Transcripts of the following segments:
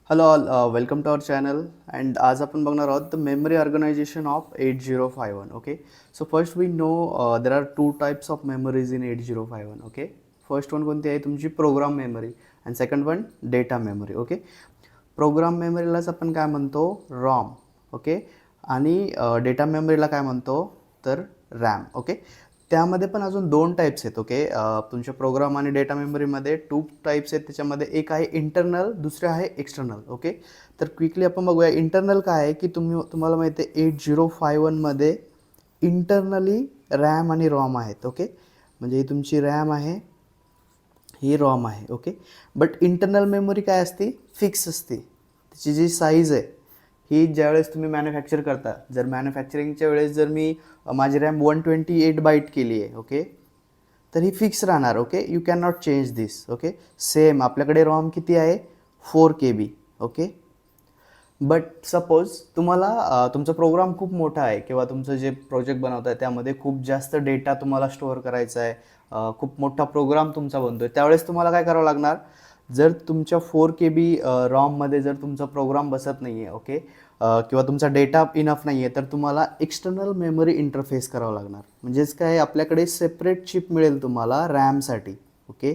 Hello all welcome to our channel and आज आपण बघणार आहोत the memory organisation of 8051. Okay, so first we know there are two types of memories in 8051. Okay, first one कोणती आहे तुमची program memory and second one data memory. Okay, program मेमरीलाच आपण काय म्हणतो रॉम. ओके, आणि डेटा मेमरीला काय म्हणतो तर रॅम. ओके, त्यामध्ये पण अजून दोन टाईप्स आहेत. ओके, तुमच्या प्रोग्राम आणि डेटा मेमरीमध्ये टू टाईप्स आहेत. त्याच्यामध्ये एक आहे इंटरनल, दुसरे आहे एक्सटर्नल. ओके, तर क्विकली आपण बघूया इंटरनल काय आहे की तुम्हाला माहिती आहे 8051मध्ये इंटरनली रॅम आणि रॉम आहेत. ओके, म्हणजे ही तुमची रॅम आहे, ही रॉम आहे. ओके, बट इंटरनल मेमरी काय असते फिक्स असते. त्याची जी साईज आहे ही ज्यावेळेस तुम्ही मॅन्युफॅक्चर करता, जर मॅन्युफॅक्चरिंगच्या वेळेस जर मी माझी रॅम 128 बाईट केली आहे. ओके, तर ही फिक्स राहणार. Okay, you can not change this. Okay, same आपल्याकडे रॉम किती आहे 4 KB. ओके, बट सपोज तुम्हाला तुमचा प्रोग्राम खूप मोठा आहे किंवा तुमचं जे प्रोजेक्ट बनवत आहे त्यामध्ये खूप जास्त डेटा तुम्हाला स्टोअर करायचा आहे, खूप मोठा प्रोग्राम तुमचा बनतो आहे, त्यावेळेस तुम्हाला काय करावं लागणार, जर तुमच्या 4 KB रॉममध्ये जर तुमचा प्रोग्राम बसत नाही आहे. ओके, किंवा तुमचा डेटा इनफ नाही आहे तर तुम्हाला एक्सटर्नल मेमरी इंटरफेस करावं लागणार. म्हणजेच काय आपल्याकडे सेपरेट चिप मिळेल तुम्हाला रॅमसाठी. ओके,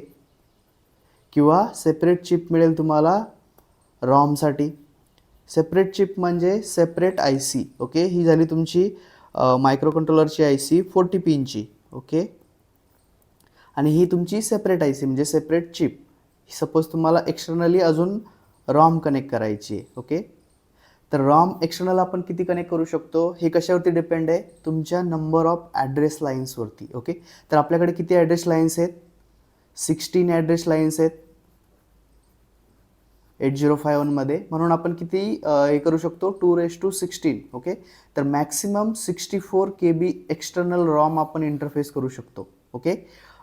किंवा सेपरेट चिप मिळेल तुम्हाला रॉमसाठी. सेपरेट चिप म्हणजे सेपरेट आय सी. ओके, ही झाली तुमची मायक्रो कंट्रोलरची आय सी 40 पिनची. ओके, आणि ही तुमची सेपरेट आय सी म्हणजे सेपरेट चिप. सपोज तुम्हाला एक्सटर्नली अजून रॉम कनेक्ट करायची आहे. ओके, तर रॉम एक्सटर्नल आपण किती कनेक्ट करू शकतो हे कशावरती डिपेंड आहे, तुमच्या नंबर ऑफ ॲड्रेस लाईन्सवरती. ओके, तर आपल्याकडे किती ॲड्रेस लाईन्स आहेत, 16 ॲड्रेस लाईन्स आहेत 8051मध्ये. म्हणून आपण किती हे करू शकतो 216. ओके, तर मॅक्सिमम 64 KB एक्सटर्नल रॉम आपण इंटरफेस करू शकतो. ओके,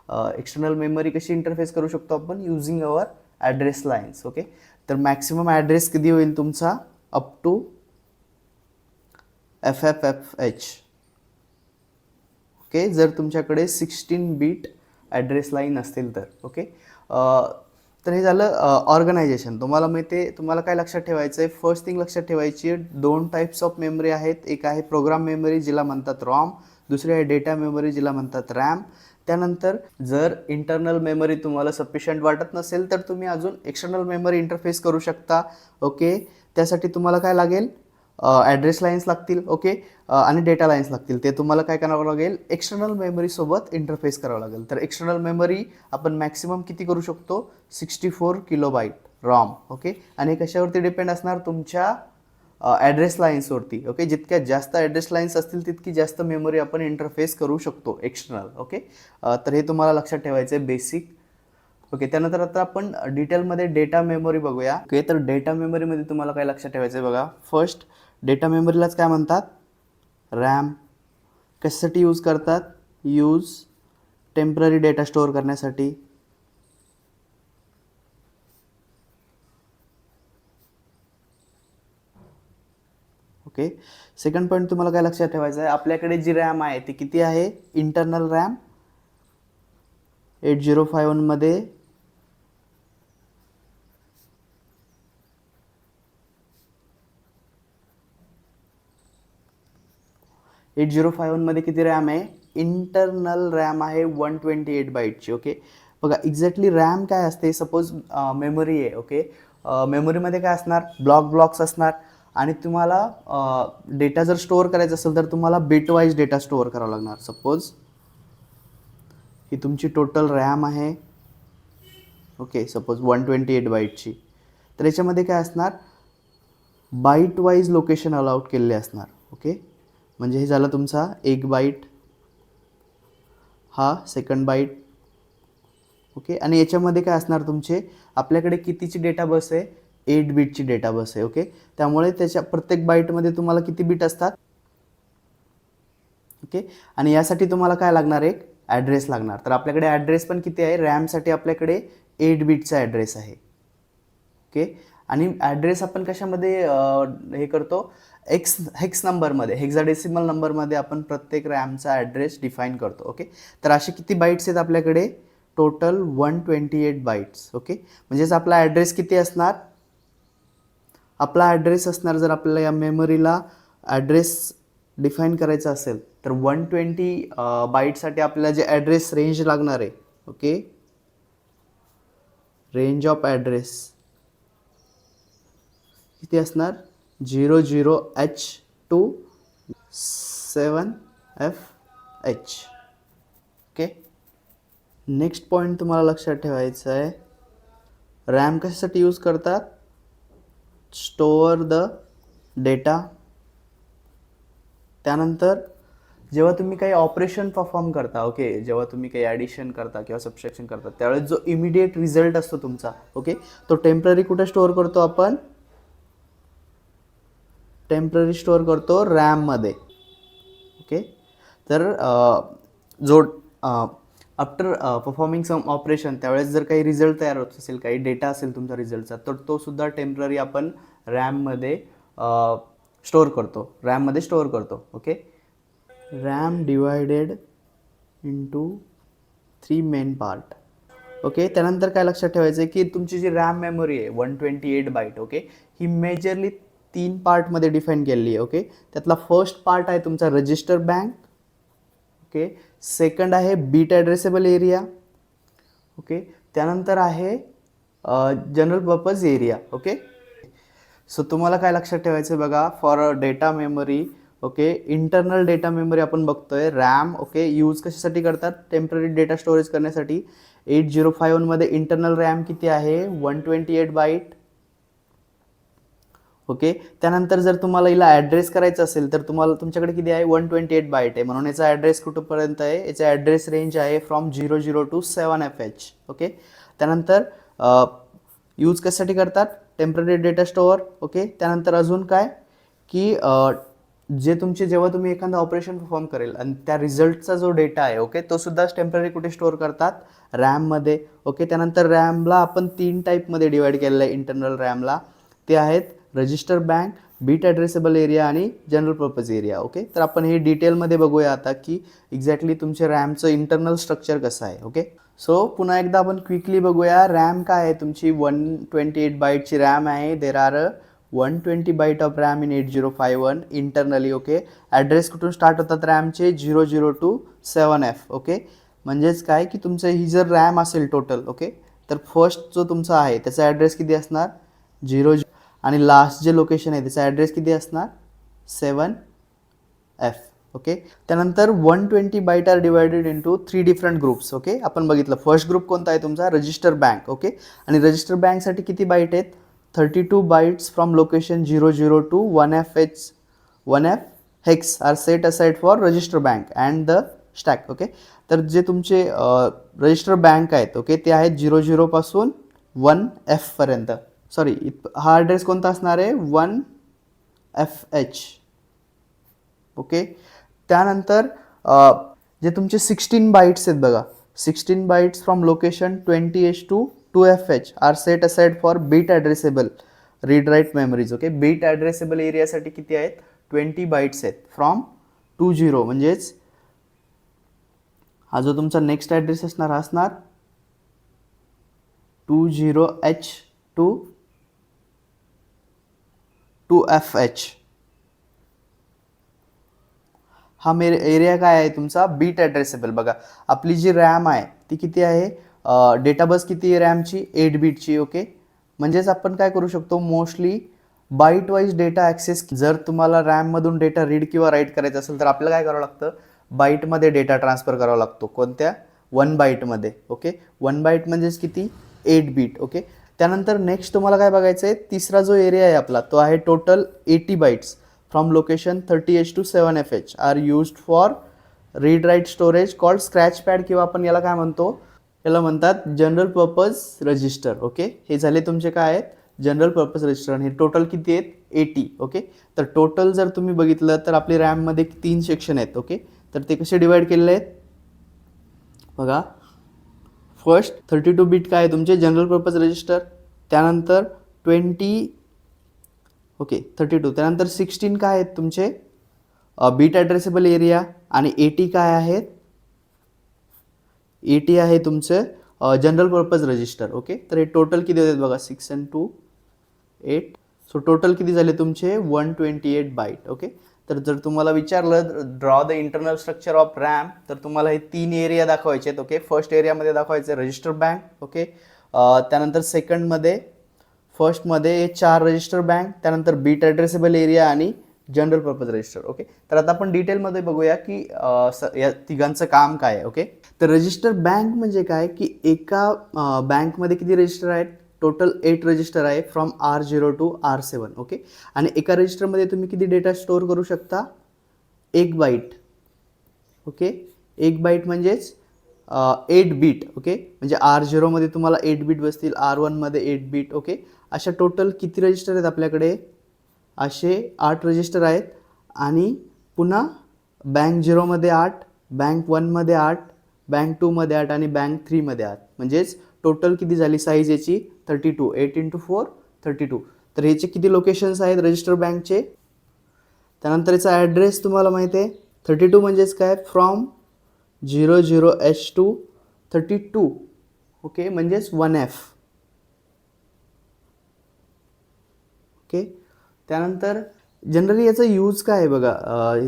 एक्सटर्नल मेमरी कशी इंटरफेस करू शकतो आपण using our address lines. Okay, तर मॅक्सिमम ॲड्रेस किती होईल तुमचा अप टू FFFH. ओके, जर तुमच्याकडे 16 बीट ॲड्रेस लाईन असतील तर. ओके, तर हे झालं ऑर्गनायझेशन. तुम्हाला माहिती आहे, तुम्हाला काय लक्षात ठेवायचं आहे, फर्स्ट थिंग लक्षात ठेवायची आहे दोन टाईप्स ऑफ मेमरी आहेत. एक आहे प्रोग्राम मेमरी जिला म्हणतात रॉम, दुसरी आहे डेटा मेमरी जिला म्हणतात रॅम. त्यानंतर जर इंटरनल मेमरी तुम्हाला सफिशियंट वाटत नसेल तर तुम्ही अजून एक्सटर्नल मेमरी इंटरफेस करू शकता. ओके, त्यासाठी तुम्हाला काय लागेल, ॲड्रेस लाईन्स लागतील. ओके, आणि डेटा लाईन्स लागतील. ते तुम्हाला काय करावं लागेल, एक्सटर्नल मेमरीसोबत इंटरफेस करावं लागेल. तर एक्सटर्नल मेमरी आपण मॅक्सिमम किती करू शकतो 64 KB रॉम. ओके, आणि कशावरती डिपेंड असणार तुमच्या ॲड्रेस लाईन्सवरती. ओके, जितक्या जास्त ॲड्रेस लाईन्स असतील तितकी जास्त मेमरी आपण इंटरफेस करू शकतो एक्सटर्नल. ओके, तर हे तुम्हाला लक्षात ठेवायचं आहे बेसिक. ओके, त्यानंतर आता आपण डिटेलमध्ये डेटा मेमरी बघूया. ओके, तर डेटा मेमरीमध्ये तुम्हाला काय लक्षात ठेवायचं आहे बघा. फर्स्ट डेटा मेमरीलाच काय म्हणतात रॅम. कशासाठी यूज करतात, टेम्पररी डेटा स्टोअर करण्यासाठी. ओके, सेकंड पॉईंट तुम्हाला काय लक्षात ठेवायचं आहे, आपल्याकडे जी रॅम आहे ती किती आहे, इंटरनल रॅम 8051मध्ये 8051मध्ये किती रॅम आहे, इंटरनल रॅम आहे 128 बाईटची. ओके, बघा एक्झॅक्टली रॅम काय असते, सपोज मेमरी आहे. ओके, मेमरीमध्ये काय असणार, ब्लॉक्स असणार आणि तुम्हाला डेटा जर स्टोअर करायचा असेल तर तुम्हाला बिट वाईज डेटा स्टोअर करावा लागणार. सपोज ही तुमची टोटल रॅम आहे. ओके, सपोज 128 बाईटची, तर याच्यामध्ये काय असणार, बाईट वाईज लोकेशन अलाउड केलेले असणार. ओके, म्हणजे हे झालं तुमचा 1 बाईट, हा सेकंड बाईट. ओके, आणि याच्यामध्ये काय असणार तुमचे, आपल्याकडे कितीची डेटा बस आहे 8 बीटची डेटा बस आहे. ओके, त्यामुळे त्याच्या प्रत्येक बाईटमध्ये तुम्हाला किती बीट असतात. ओके, आणि यासाठी तुम्हाला काय लागणार, एक ॲड्रेस लागणार. तर आपल्याकडे ॲड्रेस पण किती आहे, रॅमसाठी आपल्याकडे 8 बीटचा ॲड्रेस आहे. ओके, आणि ॲड्रेस आपण कशामध्ये हे करतो, हेक्स नंबरमध्ये, हेक्साडेसिमल नंबरमध्ये आपण प्रत्येक रॅमचा ॲड्रेस डिफाईन करतो. ओके, तर असे किती बाईट्स आहेत आपल्याकडे, टोटल 128 बाईट्स. ओके, म्हणजेच आपला ॲड्रेस किती असणार आपला ॲड्रेस असणार, जर आपल्याला या मेमरीला ॲड्रेस डिफाईन करायचा असेल तर 120 बाईटसाठी आपल्याला जे ॲड्रेस रेंज लागणार आहे, ओके, रेंज ऑफ ॲड्रेस किती असणार, 00H to 7FH. Okay. Next point तुम्हाला लक्षात ठेवायचं आहे, रॅम कशासाठी यूज करतात, स्टोअर द डेटा. त्यानंतर जेव्हा तुम्ही काही ऑपरेशन परफॉर्म करता, ओके, जेव्हा तुम्ही काही ॲडिशन करता किंवा सबट्रॅक्शन करता त्यावेळेस जो इमिडिएट रिझल्ट असतो तुमचा, ओके, तो टेम्पररी कुठे स्टोअर करतो आपण, टेम्पररी स्टोअर करतो रॅममध्ये. ओके. तर जो आफ्टर परफॉर्मिंग सम ऑपरेशन त्यावेळेस जर काही रिझल्ट तयार होत असेल, काही डेटा असेल तुमचा रिझल्टचा, तर तो सुद्धा टेम्पररी आपण रॅममध्ये स्टोअर करतो, रॅममध्ये स्टोअर करतो. Okay. RAM divided into 3 main part. Okay. त्यानंतर काय लक्षात ठेवायचं आहे की तुमची जी रॅम मेमरी आहे 128 बाईट, ओके, ही मेजरली 3 पार्टमध्ये डिफाईन केलेली आहे. ओके. त्यातला फर्स्ट पार्ट आहे तुमचा रजिस्टर बँक. ओके. सेकंड आहे बीट ॲड्रेसेबल एरिया. ओके. त्यानंतर आहे general purpose area. Okay. So तुम्हाला काय लक्षात ठेवायचं आहे बघा, for data memory, okay, internal data memory आपण बघतोय, रॅम, ओके, यूज कशासाठी करतात, टेम्पररी डेटा स्टोरेज करण्यासाठी. 8051 मध्ये इंटरनल रॅम किती आहे, 128 बाईट. ओके. त्यानंतर जर तुम्हाला हिला ॲड्रेस करायचं असेल तर तुम्हाला तुमच्याकडे किती आहे, 128 बाईट आहे, म्हणून याचा ॲड्रेस कुठंपर्यंत आहे, याचा ॲड्रेस रेंज आहे फ्रॉम 00 to 7FH. ओके. त्यानंतर यूज कशासाठी करतात, टेम्पररी डेटा स्टोअर. ओके. त्यानंतर अजून काय की जे तुमचे जेव्हा तुम्ही एखादं ऑपरेशन परफॉर्म करेल आणि त्या रिझल्टचा जो डेटा आहे, ओके, तो सुद्धा टेम्पररी कुठे स्टोअर करतात, रॅममध्ये. ओके. त्यानंतर रॅमला आपण 3 टाईपमध्ये डिवाइड केलेलं आहे इंटरनल रॅमला. ते आहेत register bank, bit addressable area आणि जनरल पर्पज एरिया. ओके. तर आपण हे डिटेलमध्ये बघूया आता की एक्झॅक्टली तुमचे रॅमचं इंटरनल स्ट्रक्चर कसं आहे. ओके. सो पुन्हा एकदा आपण क्विकली बघूया, रॅम काय आहे तुमची, 128 बाईटची रॅम आहे. There are 120 byte of RAM in 8051 internally. Okay. Address कुठून स्टार्ट होतात रॅमचे, 00 to 7F. ओके. म्हणजेच काय की तुमचं ही जर रॅम असेल टोटल, ओके, तर फर्स्ट जो तुमचा आहे त्याचा ॲड्रेस किती असणार, 00, आणि लास्ट जे लोकेशन आहे त्याचा ॲड्रेस किती असणार, 7F. ओके. त्यानंतर 120 byte are divided into 3 different groups. Okay. आपण बघितलं फर्स्ट ग्रुप कोणता आहे तुमचा, रजिस्टर बँक. ओके. आणि रजिस्टर बँकसाठी किती बाईट आहेत, 32 bytes from location 00 to 1F hex are set aside for register bank and the stack. Okay. तर जे तुमचे रजिस्टर बँक आहेत, ओके, ते आहेत 00 पासून 1F पर्यंत. सॉरी, हा ॲड्रेस कोणता असणार आहे, 1FH. ओके. त्यानंतर जे तुमचे 16 बाईट्स आहेत बघा, 16 bytes from location 20H to 2FH are set aside for bit addressable read write memories. Okay. Bit addressable एरियासाठी किती आहेत, 20 बाईट्स आहेत फ्रॉम 20, म्हणजेच हा जो तुमचा नेक्स्ट ॲड्रेस असणार हा असणार 20H to 2FH. हा एरिया काय आहे तुमचा, बीट ॲड्रेसेबल. बघा आपली जी रॅम आहे ती किती आहे, डेटा बस किती आहे रॅमची, 8 बीटची. ओके. म्हणजेच आपण काय करू शकतो, mostly byte wise data access. जर तुम्हाला रॅममधून डेटा रीड किंवा राईट करायचा असेल तर आपल्याला काय करावं लागतं, बाईटमध्ये डेटा ट्रान्सफर करावा लागतो. कोणत्या, 1 बाईटमध्ये. ओके. 1 बाईट म्हणजेच किती, 8 बीट. ओके. त्यानंतर नेक्स्ट तुम्हाला काय बघायचं आहे, तिसरा जो एरिया आहे आपला तो आहे total 80 bytes from location 30H to 7FH are used for read write storage called scratch pad, किंवा आपण याला काय म्हणतो, याला म्हणतात जनरल पर्पज रजिस्टर. ओके. हे झाले तुमचे काय आहेत, जनरल पर्पज रजिस्टर. आणि हे टोटल किती आहेत, 80. ओके. तर टोटल जर तुम्ही बघितलं तर आपली रॅममध्ये 3 सेक्शन आहेत. ओके. तर ते कसे डिवाइड केलेले आहेत बघा, फर्स्ट 32 बीट काय आहे तुमचे जनरल पर्पज रजिस्टर, त्यानंतर 20, ओके, 32, त्यानंतर 16 काय आहेत तुमचे बीट ॲड्रेसेबल एरिया, आणि 80 काय आहेत, 80 आहे तुमचं जनरल पर्पज रजिस्टर. ओके. तर हे टोटल किती होतात बघा, 6 and 2 8, सो टोटल किती झाले तुमचे 128 बाईट. ओके, तर जर तुम्हाला विचारलं draw the internal structure of RAM, तर तुम्हाला हे 3 एरिया दाखवायचे आहेत. ओके, फर्स्ट एरियामध्ये दाखवायचं रजिस्टर बँक. ओके, त्यानंतर सेकंडमध्ये फर्स्टमध्ये 4 रजिस्टर बँक, त्यानंतर बीट ॲड्रेसेबल एरिया आणि जनरल पर्पज रजिस्टर. ओके, तर आता आपण डिटेलमध्ये बघूया की या तिघांचं काम काय आहे. ओके, तर रजिस्टर बँक म्हणजे काय की एका बँकमध्ये किती रजिस्टर आहेत, टोटल 8 रजिस्टर आहे from R0 to R7. Okay, आणि एका रजिस्टरमध्ये तुम्ही किती डेटा स्टोअर करू शकता, 1 बाईट. ओके, 1 बाईट म्हणजेच 8 बीट. ओके, म्हणजे R0 मध्ये तुम्हाला 8 बीट बसतील, R1 मध्ये 8 बीट. ओके, अशा टोटल किती रजिस्टर आहेत आपल्याकडे, असे 8 रजिस्टर आहेत. आणि पुन्हा बँक 0 मध्ये 8, बँक 1 मध्ये 8, बँक 2 मध्ये 8 आणि बँक 3 मध्ये 8. म्हणजेच टोटल किती झाली साईज याची 32. 8 × 4 32. तर ह्याचे किती लोकेशन्स आहेत रजिस्टर बँकचे. त्यानंतर याचा ॲड्रेस तुम्हाला माहिती आहे 32 म्हणजेच काय, फ्रॉम 00H टू 32. ओके, म्हणजेच 1F. ओके, त्यानंतर जनरली याचा यूज काय आहे बघा,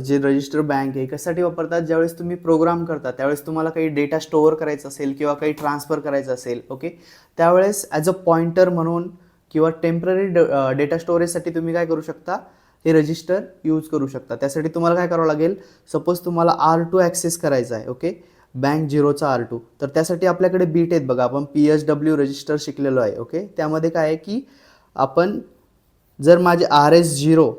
जे रजिस्टर बँक आहे कशासाठी वापरतात, ज्यावेळेस तुम्ही प्रोग्राम करता त्यावेळेस तुम्हाला काही डेटा स्टोअर करायचा असेल किंवा काही ट्रान्सफर करायचं असेल. ओके, त्यावेळेस ॲज अ पॉइंटर म्हणून किंवा टेम्पररी डेटा स्टोरेजसाठी तुम्ही काय करू शकता, हे रजिस्टर यूज करू शकता. त्यासाठी तुम्हाला काय करावं लागेल, सपोज तुम्हाला R2 ॲक्सेस करायचा आहे. ओके, बँक 0चा R2, तर त्यासाठी आपल्याकडे बीट आहेत बघा, आपण PSW रजिस्टर शिकलेलो आहे. ओके, त्यामध्ये काय आहे की आपण जर माझे RS0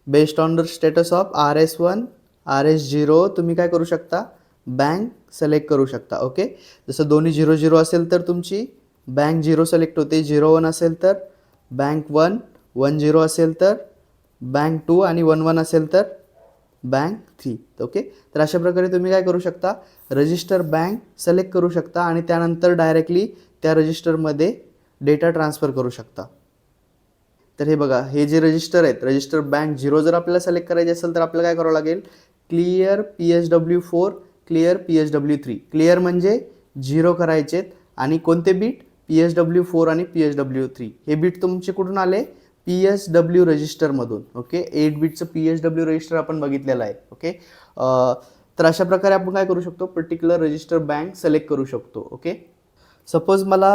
based on the status of RS1 RS0 तुम्ही काय करू शकता, बँक सिलेक्ट करू शकता. ओके, जसं दोन्ही 00 असेल तर तुमची बँक 0 सिलेक्ट होते, 01 असेल तर बँक 1, 10 असेल तर बँक 2 आणि 11 असेल तर बँक 3. ओके, तर अशा प्रकारे तुम्ही काय करू शकता, रजिस्टर बँक सिलेक्ट करू शकता आणि त्यानंतर डायरेक्टली त्या रजिस्टरमध्ये डेटा ट्रान्सफर करू शकता. तर हे बघा, हे जे रजिस्टर आहेत, रजिस्टर बँक 0 जर आपल्याला सिलेक्ट करायचे असेल तर आपल्याला काय करावं लागेल, clear PSW4, clear PSW3. Clear म्हणजे 0 करायचेत आणि कोणते बीट, PSW4 आणि PSW3. हे बीट तुमचे कुठून आले, PSW रजिस्टरमधून. ओके, 8 बीटचं PSW रजिस्टर आपण बघितलेलं आहे. ओके, तर अशा प्रकारे आपण काय करू शकतो, पर्टिक्युलर रजिस्टर बँक सिलेक्ट करू शकतो. ओके, सपोज मला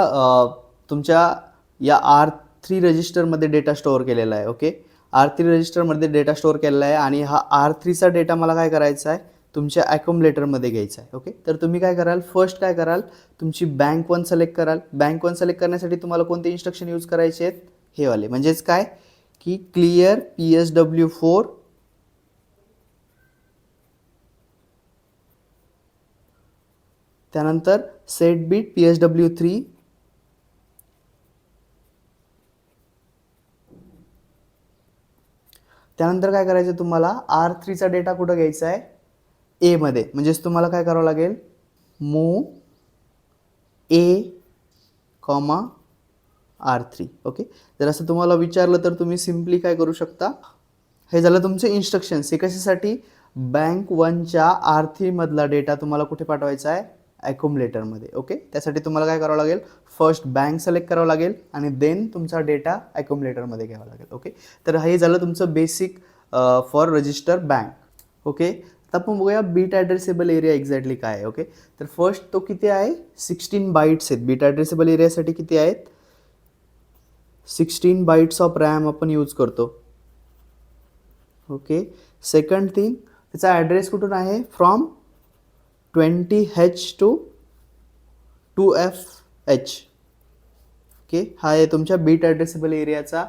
तुमच्या या R3 रजिस्टरमध्ये डेटा स्टोअर केलेला आहे. ओके, R3 रजिस्टरमध्ये डेटा स्टोअर केलेला आहे आणि हा R3चा डेटा मला काय करायचा आहे, तुमच्या ॲक्युमुलेटरमध्ये घ्यायचा आहे. ओके, तर तुम्ही काय कराल, फर्स्ट काय कराल, तुमची बँक 1 सिलेक्ट कराल. बँक 1 सिलेक्ट करण्यासाठी तुम्हाला कोणते इन्स्ट्रक्शन यूज करायचे आहेत, हे वाले. म्हणजेच काय की क्लिअर PSW4, त्यानंतर सेट बीट PSW3, त्यानंतर काय करायचं, तुम्हाला R3चा डेटा कुठं घ्यायचा आहे, ए मध्ये. म्हणजेच तुम्हाला काय करावं लागेल, मूव A, R3. ओके, जर असं तुम्हाला विचारलं तर तुम्ही सिम्पली काय करू शकता, हे झालं तुमचे इन्स्ट्रक्शन्स. हे कशासाठी, बँक 1च्या R3 मधला डेटा तुम्हाला कुठे पाठवायचा आहे, ॲक्युमुलेटरमध्ये. ओके, त्यासाठी तुम्हाला काय करावं लागेल, फर्स्ट बँक सिलेक्ट करावं लागेल आणि देन तुमचा डेटा ॲक्युमुलेटरमध्ये घ्यावा लागेल. ओके, तर हे झालं तुमचं basic for register bank. Okay, आता आपण बघूया बीट ॲड्रेसेबल एरिया एक्झॅक्टली काय आहे. ओके, तर फर्स्ट तो किती आहे, 16 बाईट्स आहेत. बीट ॲड्रेसेबल एरियासाठी किती आहेत, 16 बाईट्स ऑफ रॅम आपण यूज करतो. ओके, सेकंड थिंग, त्याचा ॲड्रेस कुठून आहे, from 20H to 2FH. Okay, हा आहे तुमच्या बीट ॲड्रेसेबल एरियाचा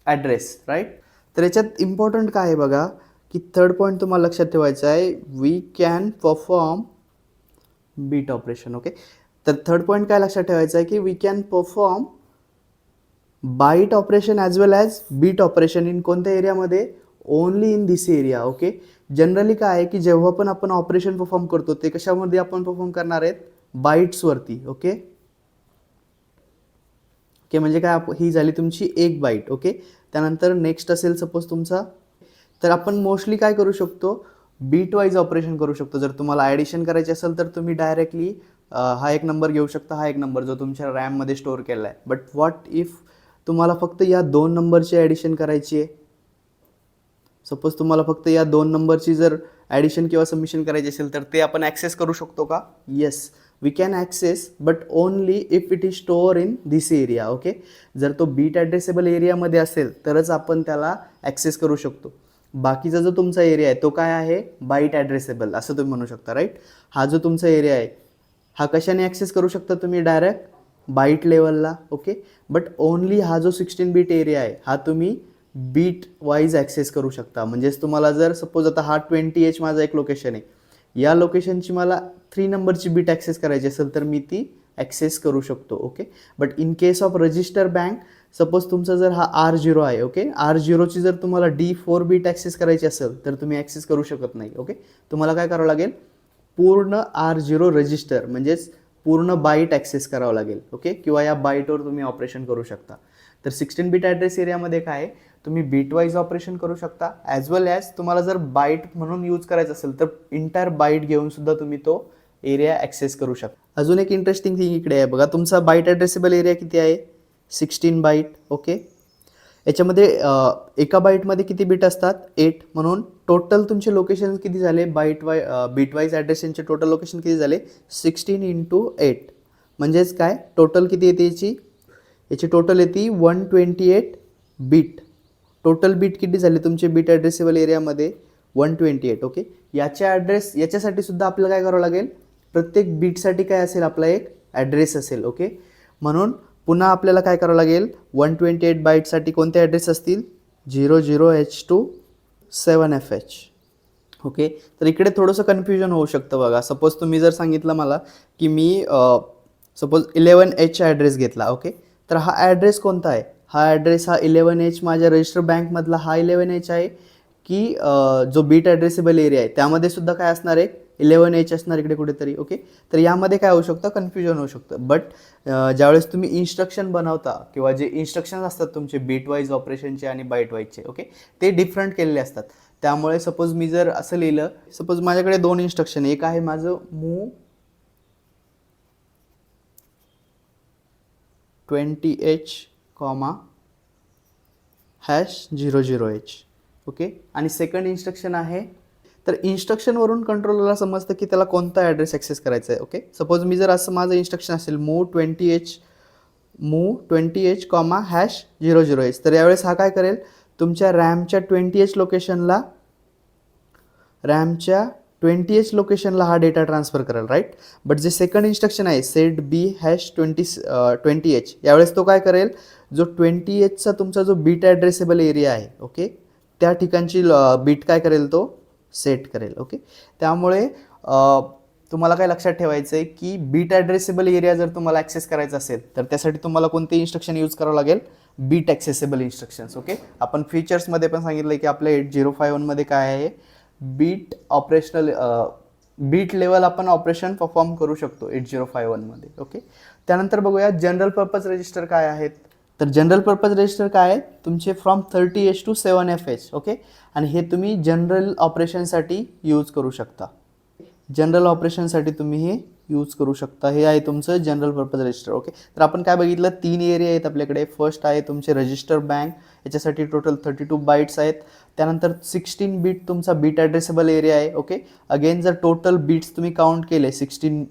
ॲड्रेस, राईट. तर याच्यात इम्पॉर्टंट काय आहे बघा, की थर्ड पॉईंट तुम्हाला लक्षात ठेवायचा आहे, we can perform bit operation. Okay, तर थर्ड पॉईंट काय लक्षात ठेवायचं आहे की we can perform byte operation as well as bit operation in कोणत्या एरियामध्ये, only in this area. Okay, generally काय आहे की जेव्हा पण आपण ऑपरेशन परफॉर्म करतो ते कशामध्ये आपण परफॉर्म करणार आहेत, बाईट्सवरती. ओके, ओके, म्हणजे काय, ही झाली तुमची 1 बाईट. ओके, त्यानंतर नेक्स्ट असेल सपोज तुमचा, तर आपण मोस्टली काय करू शकतो, बीट वाईज ऑपरेशन करू शकतो. जर तुम्हाला ॲडिशन करायची असेल तर तुम्ही डायरेक्टली हा एक नंबर घेऊ शकता, हा एक नंबर जो तुमच्या रॅममध्ये स्टोअर केला आहे. बट व्हॉट इफ तुम्हाला फक्त या 2 नंबरची ॲडिशन करायची आहे. सपोज तुम्हाला फक्त या 2 नंबरची जर ॲडिशन किंवा सबमिशन करायची असेल तर ते आपण ॲक्सेस करू शकतो का? Yes, we can access, but only if it is store in this area. Okay, जर तो बीट ॲड्रेसेबल एरियामध्ये असेल तरच आपण त्याला ॲक्सेस करू शकतो. बाकीचा जो तुमचा एरिया आहे तो काय आहे? बाईट ॲड्रेसेबल असं तुम्ही म्हणू शकता, राईट. हा जो तुमचा एरिया आहे हा कशाने ॲक्सेस करू शकता तुम्ही? डायरेक्ट बाईट लेवलला. ओके, बट ओनली हा जो 16 बीट एरिया आहे हा तुम्ही बीट वाईज ॲक्सेस करू शकता. म्हणजेच तुम्हाला जर सपोज आता हा 20H माझा एक लोकेशन आहे, या लोकेशनची मला 3 नंबरची बीट ॲक्सेस करायची असेल तर मी ती ॲक्सेस करू शकतो. Okay, but in case of register bank, suppose तुमचा जर हा R0 आहे, ओके, R0ची जर तुम्हाला D4 बीट ॲक्सेस करायची असेल तर तुम्ही ॲक्सेस करू शकत नाही. ओके, तुम्हाला काय करावं लागेल? पूर्ण R0 रजिस्टर म्हणजेच पूर्ण बाईट ॲक्सेस करावं लागेल. ओके, किंवा या बाईटवर तुम्ही ऑपरेशन करू शकता. तर 16 बीट ॲड्रेस एरियामध्ये काय आहे, तुम्ही बीट वाईज ऑपरेशन करू शकता, ॲज वेल ॲज तुम्हाला जर बाईट म्हणून यूज करायचं असेल तर इंटायर बाईट घेऊन सुद्धा तुम्ही तो एरिया ॲक्सेस करू शकता. अजून एक इंटरेस्टिंग थिंग इकडे आहे बघा, तुमचा बाईट ॲड्रेसेबल एरिया किती आहे? 16 बाईट. ओके, याच्यामध्ये एका बाईटमध्ये किती बीट असतात? 8. म्हणून टोटल तुमचे लोकेशन किती झाले? बीट वाईज ॲड्रेसचे टोटल लोकेशन किती झाले? 16 × 8. म्हणजेच काय टोटल किती येते याची टोटल येते 128 बीट. टोटल बीट किती झाले तुमचे बीट ॲड्रेसेबल एरियामध्ये? 128. ओके, याच्यासाठी सुद्धा आपल्याला काय करावं लागेल? प्रत्येक बीटसाठी काय असेल? आपला एक ॲड्रेस असेल. ओके, म्हणून पुन्हा आपल्याला काय करावं लागेल? 128 बाईटसाठी कोणते ॲड्रेस असतील? 00H2 7FH. ओके, तर इकडे थोडंसं कन्फ्युजन होऊ शकतं बघा. सपोज तुम्ही जर सांगितलं मला की मी सपोज 11H ॲड्रेस घेतला. ओके, तर हा ॲड्रेस कोणता आहे? हा ॲड्रेस हा 11H माझ्या रजिस्टर बँकमधला हा 11H आहे की जो बीट ॲड्रेसेबल एरिया आहे त्यामध्ये सुद्धा काय असणार आहे? 11H असणार इकडे कुठेतरी. ओके, तर यामध्ये काय होऊ शकतं? कन्फ्युजन होऊ शकतं. बट ज्यावेळेस तुम्ही इन्स्ट्रक्शन बनवता किंवा जे इन्स्ट्रक्शन्स असतात तुमचे बीट वाईज ऑपरेशनचे आणि बाईट वाईजचे, ओके, ते डिफरंट केलेले असतात. त्यामुळे सपोज मी जर असं लिहिलं, सपोज माझ्याकडे 2 इन्स्ट्रक्शन, एक आहे माझं मूव 20H, #00H. ओके, आणि सेकंड इन्स्ट्रक्शन आहे. तर इन्स्ट्रक्शनवरून कंट्रोलरला समजतं की त्याला कोणता ॲड्रेस ॲक्सेस करायचा आहे. ओके, सपोज मी जर असं माझं इन्स्ट्रक्शन असेल मूव 20H, #00H. तर यावेळेस हा काय करेल? तुमच्या रॅमच्या 20H लोकेशनला हा डेटा ट्रान्सफर करेल, राईट. बट जे सेकंड इन्स्ट्रक्शन आहे सेट बी #20H, यावेळेस तो काय करेल? जो 20Hचा तुमचा जो बीट ॲड्रेसेबल एरिया आहे, ओके, त्या ठिकाणची बीट काय करेल? तो सेट करेल. ओके, त्यामुळे तुम्हाला काय लक्षात ठेवायचं आहे की बीट ॲड्रेसेबल एरिया जर तुम्हाला ॲक्सेस करायचा असेल तर त्यासाठी तुम्हाला कोणते इन्स्ट्रक्शन यूज करावं लागेल? Bit accessible instructions. ओके, आपण फीचर्समध्ये पण सांगितलं की आपल्या 8051मध्ये काय आहे? बीट लेवल आपण ऑपरेशन परफॉर्म करू शकतो 8051मध्ये. ओके, त्यानंतर बघूया जनरल पर्पज रजिस्टर काय आहेत. तर जनरल पर्पज रजिस्टर काय आहे? तुमचे from 30H to 7FH. Okay, आणि हे तुम्ही जनरल ऑपरेशनसाठी यूज करू शकता. जनरल ऑपरेशनसाठी तुम्ही हे यूज करू शकता. हे आहे तुमचं जनरल पर्पज रजिस्टर. ओके, तर आपण काय बघितलं? 3 एरिया आहेत आपल्याकडे. फर्स्ट आहे तुमचे रजिस्टर बँक, याच्यासाठी टोटल 32 बाईट्स आहेत. त्यानंतर 16 बीट तुमचा बीट ॲड्रेसेबल एरिया आहे. ओके, अगेन जर टोटल बीट्स तुम्ही काउंट केले 16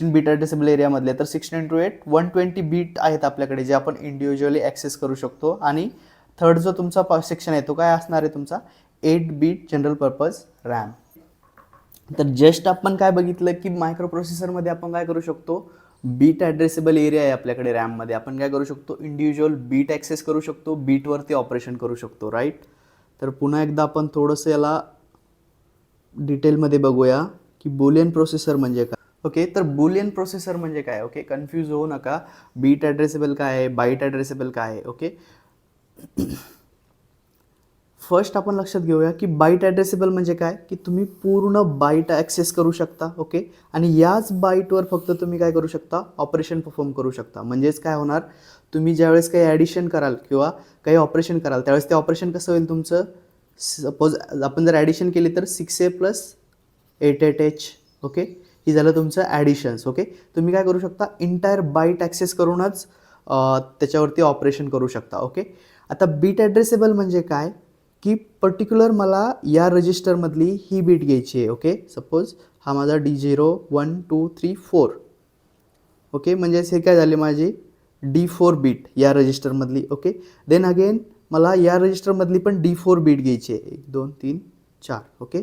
बीट ॲड्रेसेबल एरियामधले तर 16 × 8 120 बीट आहेत आपल्याकडे जे आपण इंडिव्हिज्युअली ॲक्सेस करू शकतो. आणि थर्ड जो तुमचा सेक्शन आहे तो काय असणार आहे? तुमचा 8 बीट जनरल पर्पज रॅम. तर जस्ट आपण काय बघितलं की मायक्रो प्रोसेसरमध्ये आपण काय करू शकतो? बीट ॲड्रेसेबल एरिया आहे आपल्याकडे रॅममध्ये, आपण काय करू शकतो? इंडिव्हिज्युअल बीट ॲक्सेस करू शकतो, बीटवरती ऑपरेशन करू शकतो, राईट. तर पुन्हा एकदा आपण थोडंसं याला डिटेलमध्ये बघूया की बुलियन प्रोसेसर म्हणजे काय. ओके, तर बुलियन प्रोसेसर म्हणजे काय? ओके, कन्फ्यूज होऊ नका. बीट ॲड्रेसेबल काय आहे, बाईट ॲड्रेसेबल काय आहे. ओके, फर्स्ट आपण लक्षात घेऊया की बाईट ॲड्रेसेबल म्हणजे काय? की तुम्ही पूर्ण बाईट ॲक्सेस करू शकता. ओके, आणि याच बाईटवर फक्त तुम्ही काय करू शकता? ऑपरेशन परफॉर्म करू शकता. म्हणजेच काय होणार? तुम्ही ज्यावेळेस काही ॲडिशन कराल किंवा काही ऑपरेशन कराल त्यावेळेस ते ऑपरेशन कसं होईल तुमचं? सपोज आपण जर ॲडिशन केली तर 6A + 88H. ओके, ही झालं तुमचं ॲडिशन्स. ओके, तुम्ही काय करू शकता, इंटायर बाईट ॲक्सेस करूनच त्याच्यावरती ऑपरेशन करू शकता. ओके, आता बीट ॲड्रेसेबल म्हणजे काय, की पर्टिक्युलर मला या रजिस्टरमधली ही बीट घ्यायची आहे. ओके, सपोज हा माझा D0 1 2 3 4. ओके, म्हणजेच हे काय झाले माझी D4 बीट या रजिस्टरमधली. ओके, देन अगेन मला या रजिस्टरमधली पण D4 बीट घ्यायची आहे, 1 2 3 4. ओके,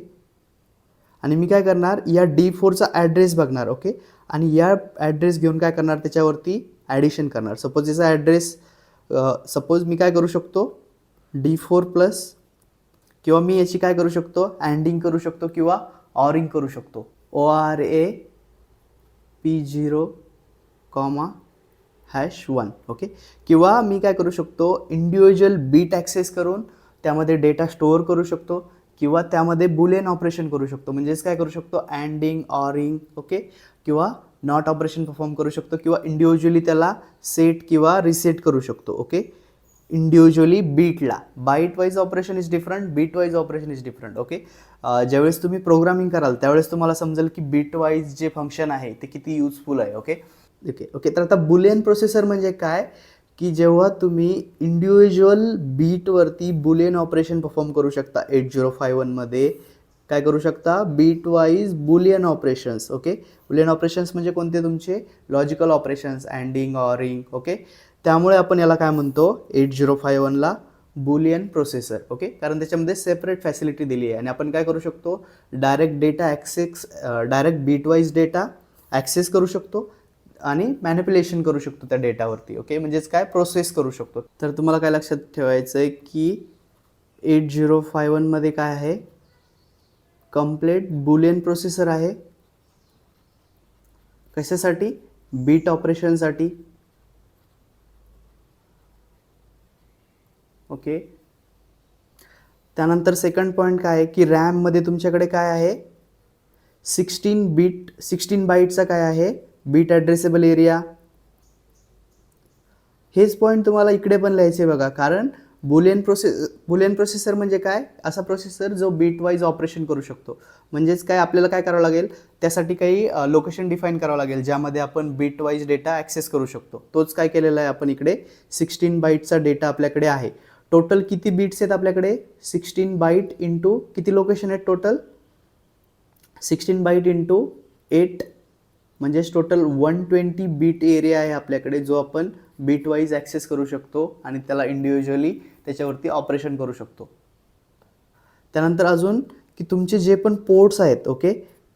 आणि मी काय करणार, या D4चा ॲड्रेस बघणार. ओके, आणि या ॲड्रेस घेऊन काय करणार, त्याच्यावरती ॲडिशन करणार. सपोज याचा ॲड्रेस सपोज मी काय करू शकतो, D4 प्लस, किंवा मी याची काय करू शकतो, अँडिंग करू शकतो किंवा ऑरिंग करू शकतो. ORA P0, #1. ओके, किंवा मी काय करू शकतो, इंडिव्हिज्युअल बीट ॲक्सेस करून त्यामध्ये डेटा स्टोअर करू शकतो, किंवा त्यामध्ये बुलियन ऑपरेशन करू शकतो. म्हणजेच काय करू शकतो, अँडिंग, ऑरिंग. ओके, किंवा नॉट ऑपरेशन परफॉर्म करू शकतो, किंवा इंडिव्हिज्युअली त्याला सेट किंवा रिसेट करू शकतो. ओके, इंडिव्हिज्युअली बीटला. Byte wise operation is different, bit wise operation is different. Okay, ज्यावेळेस तुम्ही प्रोग्रामिंग कराल त्यावेळेस तुम्हाला समजेल की बीट वाईज जे फंक्शन आहे ते किती युजफुल आहे. ओके ओके ओके तर आता बुलियन प्रोसेसर म्हणजे काय, की जेव्हा तुम्ही इंडिव्हिज्युअल बीटवरती बुलियन ऑपरेशन परफॉर्म करू शकता. 8051 मध्ये काय करू शकता, bit wise boolean operations. Okay, boolean operations म्हणजे कोणते, तुमचे logical operations, anding, oring. Okay, त्यामुळे आपण याला काय म्हणतो, 8051ला बुलियन प्रोसेसर. ओके, कारण त्याच्यामध्ये सेपरेट फॅसिलिटी दिली आहे आणि आपण काय करू शकतो, direct data access, direct bit wise data access करू शकतो आणि मॅनिप्युलेशन करू शकतो त्या डेटावरती. ओके, म्हणजेच काय, प्रोसेस करू शकतो. तर तुम्हाला काय लक्षात ठेवायचं आहे की 8051 मध्ये काय आहे, कंप्लीट बुलियन प्रोसेसर आहे. कशासाठी, बीट ऑपरेशनसाठी. ओके, त्यानंतर सेकंड पॉईंट काय आहे की रॅममध्ये तुमच्याकडे काय आहे, 16 बाईटचा काय आहे, बीट ॲड्रेसेबल एरिया. हेच पॉईंट तुम्हाला इकडे पण लिहायचे बघा, कारण बुलियन प्रोसेसर म्हणजे काय, असा प्रोसेसर जो बीट वाईज ऑपरेशन करू शकतो. म्हणजेच काय, आपल्याला काय करावं लागेल, त्यासाठी काही लोकेशन डिफाईन करावं लागेल ज्यामध्ये आपण बीट वाईज डेटा ॲक्सेस करू शकतो. तोच काय केलेला आहे आपण इकडे, 16 बाईटचा डेटा आपल्याकडे आहे. टोटल किती बीट्स आहेत आपल्याकडे, 16 बाईट इंटू किती लोकेशन आहेत टोटल, 16 बाईट इंटू 8, म्हणजेच टोटल 120 बीट एरिया आहे आपल्याकडे, जो आपण बीट वाईज ॲक्सेस करू शकतो आणि त्याला इंडिव्हिज्युअली त्याच्यावरती ऑपरेशन करू शकतो. त्यानंतर अजून की तुमचे जे पण पोर्ट्स आहेत, ओके,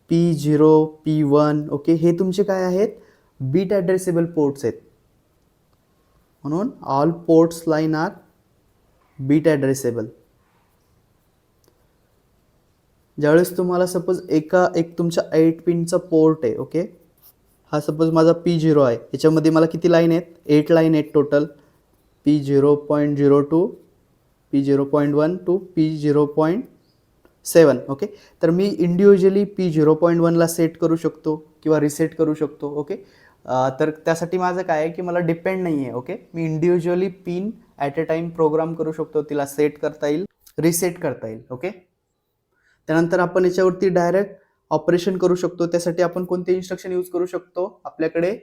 P0, P1, ओके, हे तुमचे काय आहेत, बीट ॲड्रेसेबल पोर्ट्स आहेत. म्हणून all ports line are bit addressable. ज्यावेळेस तुम्हाला सपोज एक तुमचा 8 पिनचा पोर्ट आहे. ओके, हा सपोज माझा P0 आहे, याच्यामध्ये मला किती लाईन आहेत, 8 लाईन आहेत total, P0.02, P0.1 to P0.7. Okay, तर मी इंडिव्हिज्युअली P0.1ला सेट करू शकतो किंवा रिसेट करू शकतो. ओके, तर त्यासाठी माझं काय आहे की मला डिपेंड नाही आहे. ओके, मी individually pin at a time program करू शकतो, तिला सेट करता येईल, रिसेट करता येईल. ओके, त्यानंतर आपण याच्यावरती डायरेक्ट ऑपरेशन करू शकतो. त्यासाठी आपण कोणते इन्स्ट्रक्शन यूज करू शकतो, आपल्याकडे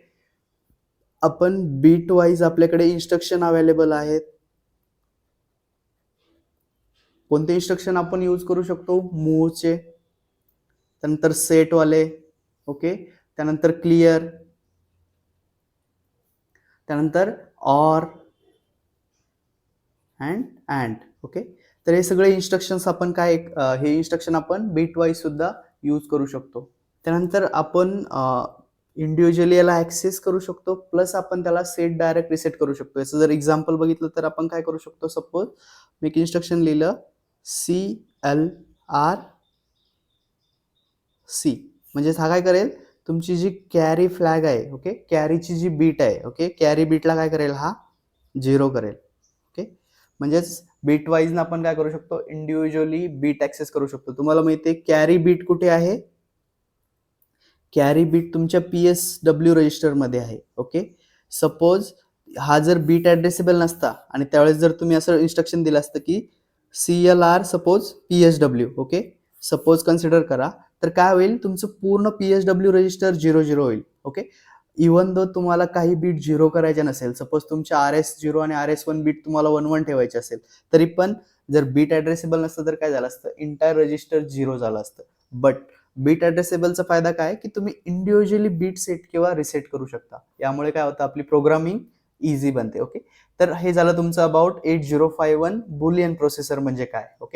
आपण बीट वाईज आपल्याकडे इन्स्ट्रक्शन अवेलेबल आहेत. कोणते इन्स्ट्रक्शन आपण यूज करू शकतो, मूव्हचे, त्यानंतर सेटवाले. ओके, त्यानंतर क्लिअर, त्यानंतर ऑर अँड. ओके, तर हे सगळे इन्स्ट्रक्शन्स आपण काय, हे इन्स्ट्रक्शन आपण बीट वाईज सुद्धा यूज करू शकतो. त्यानंतर आपण इंडिव्हिज्युअली याला ॲक्सेस करू शकतो, प्लस आपण त्याला सेट डायरेक्ट रिसेट करू शकतो. याचं जर एक्झाम्पल बघितलं तर आपण काय करू शकतो, सपोज मी एक इन्स्ट्रक्शन लिहिलं, CLRC, म्हणजेच हा काय करेल, तुमची जी कॅरी फ्लॅग आहे, ओके, कॅरीची जी बीट आहे, ओके, कॅरी बीटला काय करेल, हा 0 करेल. ओके, म्हणजेच बीट वाईजनं आपण काय करू शकतो, इंडिव्हिज्युअली बीट ॲक्सेस करू शकतो. तुम्हाला माहिती आहे कॅरी बीट कुठे आहे, कॅरी बीट तुमच्या PSW रजिस्टरमध्ये आहे. ओके, सपोज हा जर बीट ॲड्रेसेबल नसता आणि त्यावेळेस जर तुम्ही असं इन्स्ट्रक्शन दिलं असतं की CLR suppose PSW, okay, suppose consider करा तर काय होईल, तुमचं पूर्ण PSW रजिस्टर 00 होईल. ओके, इवन दो तुम्हाला काही बीट 0 करायचे नसेल, सपोज तुमचे RS0 आणि RS1 बीट तुम्हाला 1-1 ठेवायचे असेल, तरी पण जर बीट ॲड्रेसेबल नसतं तर काय झालं असतं, इंटायर रजिस्टर 0 झालं असतं. बट बीट ॲड्रेसेबलचा फायदा काय, की तुम्ही इंडिव्हिज्युअली बीट सेट किंवा रिसेट करू शकता. यामुळे काय होतं, आपली प्रोग्रामिंग इझी बनते. ओके, तर हे झालं तुमचं अबाउट 8051 बुलियन प्रोसेसर म्हणजे काय. ओके.